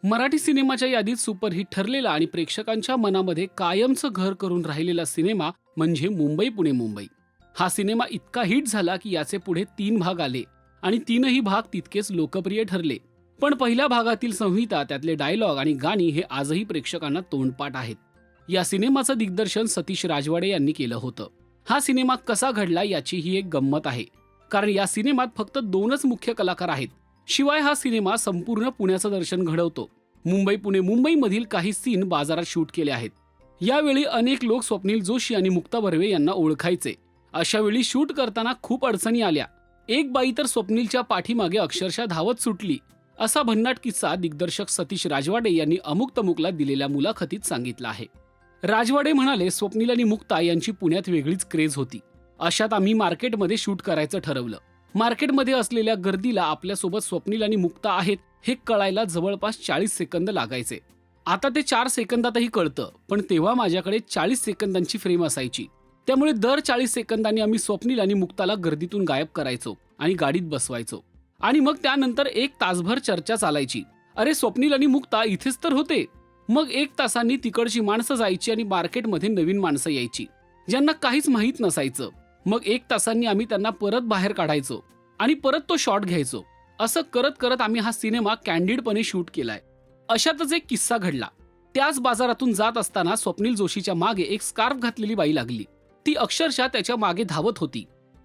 मराठी सिनेमाच्या यादीत सुपरहिट ठरलेला आणि प्रेक्षकांच्या मनामध्ये कायमचं घर करून राहिलेला सिनेमा म्हणजे मुंबई पुणे मुंबई. हा सिनेमा इतका हिट झाला की याचे पुढे 3 भाग आले आणि तीनही भाग तितकेच लोकप्रिय ठरले. पण पहिल्या भागातील संहिता, त्यातले डायलॉग आणि गाणी हे आजही प्रेक्षकांना तोंडपाठ आहेत. या सिनेमाचं दिग्दर्शन सतीश राजवाडे यांनी केलं होतं. हा सिनेमा कसा घडला याची ही एक गंमत आहे, कारण या सिनेमात फक्त 2च मुख्य कलाकार आहेत. शिवाय हा सिनेमा संपूर्ण पुण्याचं दर्शन घडवतो. मुंबई पुणे मुंबईमधील काही सीन बाजारात शूट केले आहेत. यावेळी अनेक लोक स्वप्नील जोशी आणि मुक्ता बर्वे यांना ओळखायचे. अशा वेळी शूट करताना खूप अडचणी आल्या. एक बाई तर स्वप्नीलच्या पाठीमागे अक्षरशः धावत सुटली. असा भन्नाट किस्सा दिग्दर्शक सतीश राजवाडे यांनी अमुक तमुकला दिलेल्या मुलाखतीत सांगितला आहे. राजवाडे म्हणाले, स्वप्नील आणि मुक्ता यांची पुण्यात वेगळीच क्रेज होती. अशात आम्ही मार्केटमध्ये शूट करायचं ठरवलं. मार्केटमध्ये असलेल्या गर्दीला आपल्यासोबत स्वप्नील आणि मुक्ता आहेत हे कळायला जवळपास 40 सेकंद लागायचे. आता ते 4 सेकंदातही कळतं, पण तेव्हा माझ्याकडे 40 सेकंदांची फ्रेम असायची. त्यामुळे दर 40 सेकंदांनी आम्ही स्वप्नील आणि मुक्ताला गर्दीतून गायब करायचो आणि गाडीत बसवायचो. आणि मग त्यानंतर 1 तासभर चर्चा चालायची. अरे, स्वप्नील आणि मुक्ता इथेच तर होते. मग 1 तासांनी तिकडची माणसं जायची आणि मार्केटमध्ये नवीन माणसं यायची, ज्यांना काहीच माहीत नसायचं. मग 1 तासांनी आम्ही त्यांना परत बाहेर काढायचो आणि परत तो शॉट घ्यायचो. असं करत करत आम्ही हा सिनेमा कॅन्डिडपणे शूट केलाय. अशातच एक किस्सा घडला. त्याच बाजारातून जात असताना स्वप्नील जोशीच्या मागे एक स्कार्फ घातलेली बाई लागली. ती अक्षरशः त्याच्या मागे धावत होती.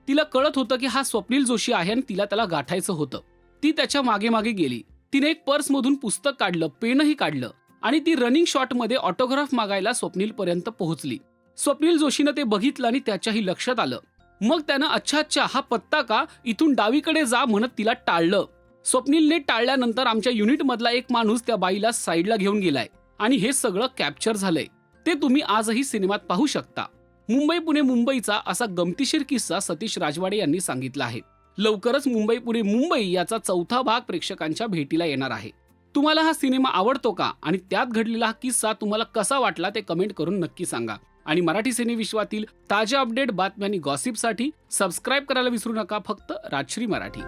तिला कळत होतं की हा स्वप्नील जोशी आहे आणि तिला त्याला गाठायचं होतं. ती त्याच्या मागे मागे गेली. तिने एक पर्समधून पुस्तक काढलं, पेनही काढलं आणि ती रनिंग शॉटमध्ये ऑटोग्राफ मागायला स्वप्नीलपर्यंत पोहोचली. स्वप्नील जोशीनं ते बघितलं आणि त्याच्याही लक्षात आलं. मग त्यानं अच्छा हा पत्ता का, इथून डावीकडे जा म्हणत तिला टाळलं. स्वप्नीलने टाळल्यानंतर आमच्या युनिटमधला एक माणूस त्या बाईला साईडला घेऊन गेलाय आणि हे सगळं कॅप्चर झालंय. ते तुम्ही आजही सिनेमात पाहू शकता. मुंबई पुणे मुंबईचा असा गमतीशीर किस्सा सतीश राजवाडे यांनी सांगितला आहे. लवकरच मुंबई पुणे मुंबई याचा 4था भाग प्रेक्षकांच्या भेटीला येणार आहे. तुम्हाला हा सिनेमा आवडतो का आणि त्यात घडलेला हा किस्सा तुम्हाला कसा वाटला ते कमेंट करून नक्की सांगा. आणि मराठी सिनेविश्वातील ताज्या अपडेट, बातम्या आणि गॉसिपसाठी सबस्क्राईब करायला विसरू नका. फक्त राजश्री मराठी.